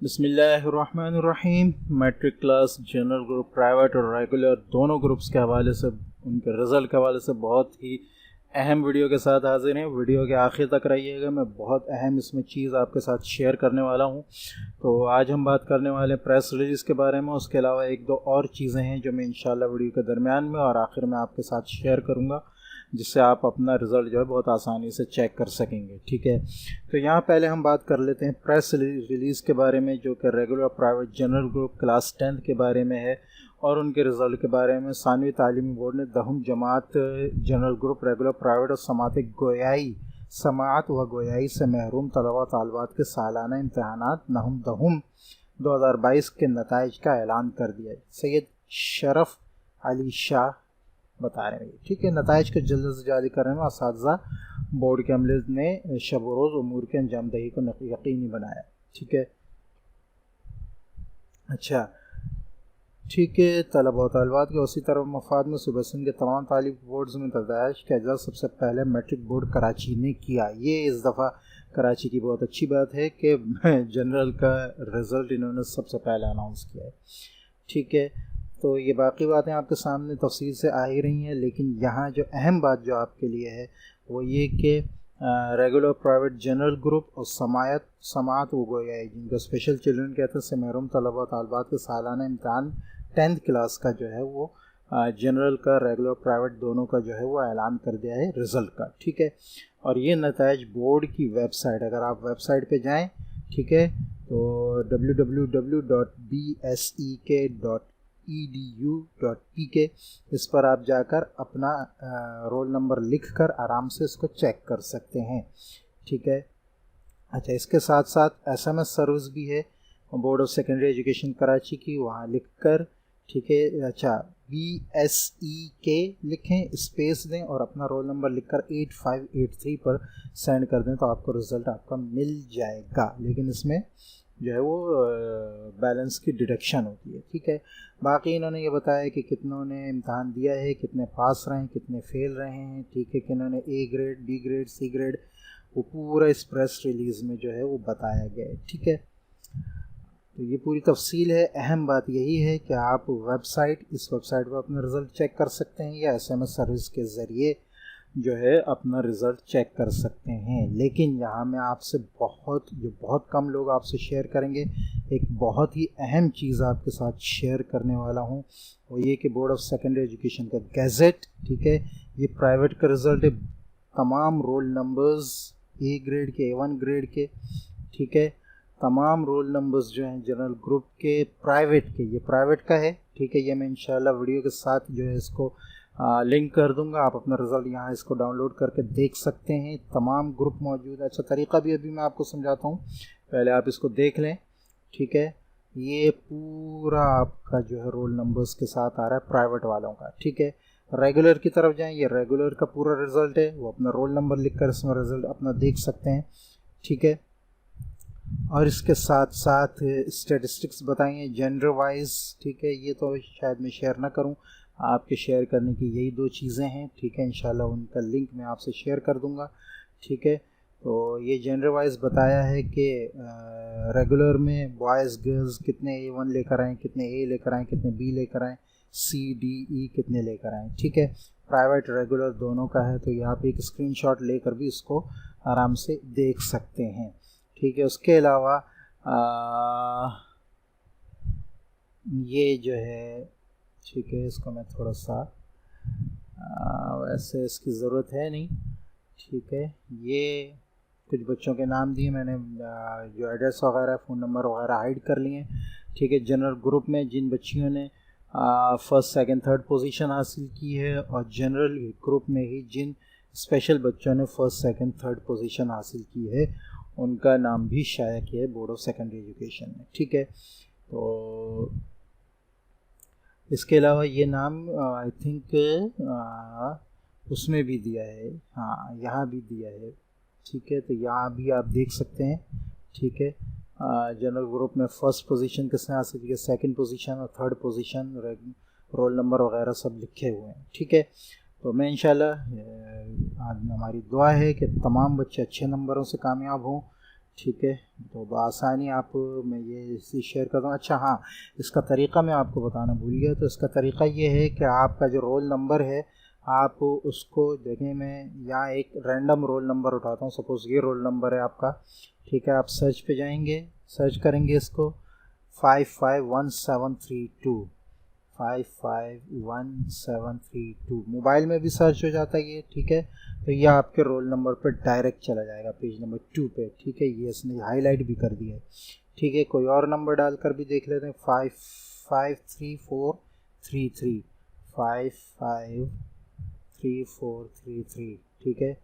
बिस्मिल्लाहिर्रहमानिर्रहीम। Matric class, general group, private और regular दोनों ग्रुप्स के हवाले से, उनके रिज़ल्ट के हवाले से बहुत ही अहम वीडियो के साथ हाजिर हैं। वीडियो के आखिर तक रहिएगा, मैं बहुत अहम इसमें चीज़ आपके साथ शेयर करने वाला हूं। तो आज हम बात करने वाले प्रेस रिलीज़ के बारे में। उसके अलावा एक दो और चीज़ें हैं जो मैं इंशाल्लाह वीडियो के दरमियान में और आखिर में आपके साथ शेयर करूँगा, जिससे आप अपना रिज़ल्ट जो है बहुत आसानी से चेक कर सकेंगे। ठीक है, तो यहाँ पहले हम बात कर लेते हैं प्रेस रिलीज़ के बारे में, जो कि regular, private, general group class 10 के बारे में है और उनके रिज़ल्ट के बारे में। सानवी तालीमी बोर्ड ने 10वीं जमात जनरल ग्रुप, रेगुलर, प्राइवेट और समाअत व गोयाई से महरूम तलबा तालिबात के सालाना इम्तहानात नहम दहुम 2022 के नताइज का ऐलान कर दिया है। सैयद शरफ अली शाह बता रहे हैं। ठीक है, नताइज को जल्द से जारी करने में असातिज़ा बोर्ड के अमले ने शब रोज़ उमूर के अंजाम दही को यकीनी बनाया। ठीक है, अच्छा ठीक है। तलबा और तालिबात के उसी तरह मफाद में सूबा सिंध के तमाम तालीम बोर्ड्स में नताइज का एजाज़ सबसे पहले मैट्रिक बोर्ड कराची ने किया। ये इस दफ़ा कराची की बहुत अच्छी बात है कि जनरल का रिज़ल्ट इन्होंने सबसे पहले अनाउंस किया है। ठीक है, तो ये बाकी बातें आपके सामने तफसील से आ ही रही हैं, लेकिन यहाँ जो अहम बात जो आपके लिए है वो ये कि रेगुलर, प्राइवेट, जनरल ग्रुप और समाअत वो गोया है, जिनको स्पेशल चिल्ड्रन कहते हैं, से महरूम तलबा तालिबात के सालाना इम्तहान 10th क्लास का जो है वो जनरल का, रेगुलर, प्राइवेट दोनों का जो है वो ऐलान कर दिया है रिज़ल्ट का। ठीक है, और ये नताइज बोर्ड की वेबसाइट, अगर आप वेबसाइट पे जाएं, ठीक है, तो www.besek.edu.pk इस पर आप जाकर अपना रोल नंबर लिखकर आराम से इसको चेक कर सकते हैं। ठीक है, अच्छा, इसके साथ साथ SMS सर्विस भी है board of secondary education Karachi की, वहाँ लिखकर, ठीक है, अच्छा, BSEK लिखें, स्पेस दें और अपना रोल नंबर लिखकर 8583 पर सेंड कर दें तो आपको रिज़ल्ट आपका मिल जाएगा। लेकिन इसमें जो है वो बैलेंस की डिडक्शन होती है। ठीक है, बाकी इन्होंने ये बताया कि कितनों ने इम्तहान दिया है, कितने पास रहे हैं, कितने फेल रहे हैं। ठीक है, कि इन्होंने A grade, B grade, C grade, वो पूरा इस प्रेस रिलीज़ में जो है वो बताया गया है। ठीक है, तो ये पूरी तफसील है। अहम बात यही है कि आप इस वेबसाइट पर अपना रिज़ल्ट चेक कर सकते हैं या SMS सर्विस के ज़रिए जो है अपना रिज़ल्ट चेक कर सकते हैं। लेकिन यहाँ मैं आपसे बहुत कम लोग आपसे शेयर करेंगे, एक बहुत ही अहम चीज़ आपके साथ शेयर करने वाला हूँ, वो ये कि बोर्ड ऑफ सेकेंडरी एजुकेशन का गैजेट, ठीक है, ये प्राइवेट का रिज़ल्ट है। तमाम रोल नंबर्स A ग्रेड के, A1 ग्रेड के, ठीक है, तमाम रोल नंबर्स जो हैं जनरल ग्रुप के, प्राइवेट के, ये प्राइवेट का है। ठीक है, ये मैं इंशाल्लाह वीडियो के साथ जो है इसको लिंक कर दूंगा। आप अपना रिज़ल्ट यहाँ इसको डाउनलोड करके देख सकते हैं। तमाम ग्रुप मौजूद है। अच्छा, तरीक़ा भी अभी मैं आपको समझाता हूँ, पहले आप इसको देख लें। ठीक है, ये पूरा आपका जो है रोल नंबर्स के साथ आ रहा है प्राइवेट वालों का। ठीक है, रेगुलर की तरफ जाएं, ये रेगुलर का पूरा रिज़ल्ट है, वो अपना रोल नंबर लिख कर इसमें रिज़ल्ट अपना देख सकते हैं। ठीक है, और इसके साथ साथ स्टैटिस्टिक्स बताएंगे जेंडर वाइज। ठीक है, ये तो शायद मैं शेयर ना करूं, आपके शेयर करने की यही दो चीज़ें हैं। ठीक है, इंशाल्लाह उनका लिंक मैं आपसे शेयर कर दूंगा। ठीक है, तो ये जेंडर वाइज बताया है कि रेगुलर में बॉयज़ गर्ल्स कितने A1 लेकर आएँ, कितने A लेकर आएँ, कितने B लेकर आएँ, C D E कितने लेकर आएँ। ठीक है, प्राइवेट रेगुलर दोनों का है, तो यहाँ पे एक स्क्रीनशॉट लेकर भी इसको आराम से देख सकते हैं। ठीक है, उसके अलावा ये जो है, ठीक है, इसको मैं थोड़ा सा वैसे इसकी ज़रूरत है नहीं। ठीक है, ये कुछ बच्चों के नाम दिए मैंने, जो एड्रेस वगैरह, फ़ोन नंबर वगैरह हाइड कर लिए। ठीक है, जनरल ग्रुप में जिन बच्चियों ने फर्स्ट, सेकंड, थर्ड पोजीशन हासिल की है और जनरल ग्रुप में ही जिन स्पेशल बच्चों ने फर्स्ट, सेकंड, थर्ड पोजीशन हासिल की है, उनका नाम भी शाया किया है बोर्ड ऑफ सेकेंडरी एजुकेशन ने। ठीक है, तो इसके अलावा ये नाम आई थिंक उसमें भी दिया है, हाँ, यहाँ भी दिया है। ठीक है, तो यहाँ भी आप देख सकते हैं। ठीक है, जनरल ग्रुप में फर्स्ट पोजीशन किसने हासिल की, सेकंड पोजीशन और थर्ड पोजीशन, रोल नंबर वगैरह सब लिखे हुए हैं। ठीक है, तो मैं इंशाल्लाह हमारी दुआ है कि तमाम बच्चे अच्छे नंबरों से कामयाब हों। ठीक है, तो बआसानी आप मैं ये इसी शेयर कर दूँ। अच्छा हाँ, इसका तरीक़ा मैं आपको बताना भूल गया। तो इसका तरीक़ा ये है कि आपका जो रोल नंबर है आप उसको देखें, मैं यहाँ एक रैंडम रोल नंबर उठाता हूँ, सपोज़ ये रोल नंबर है आपका, ठीक है। आप सर्च पे जाएंगे, सर्च करेंगे इसको 551732, 551732, मोबाइल में भी सर्च हो जाता है ये, ठीक है। तो यह आपके रोल नंबर पर डायरेक्ट चला जाएगा पेज नंबर 2 पे, ठीक है। ये इसने हाईलाइट भी कर दिया है, ठीक है। कोई और नंबर डालकर भी देख लेते हैं, 553433, 553433, ठीक है,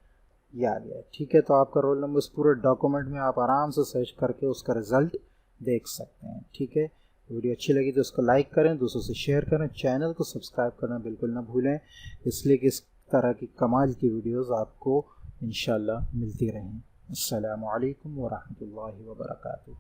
ये आ गया, ठीक है। तो आपका रोल नंबर इस पूरे डॉक्यूमेंट में आप आराम से सर्च करके उसका रिज़ल्ट देख सकते हैं, ठीक है। वीडियो अच्छी लगी तो उसको लाइक करें, दूसरों से शेयर करें, चैनल को सब्सक्राइब करना बिल्कुल ना भूलें, इसलिए कि इस तरह की कमाल की वीडियोस आपको इंशाल्लाह मिलती रहें। अस्सलामु अलैकुम व रहमतुल्लाहि व बरकातुहू।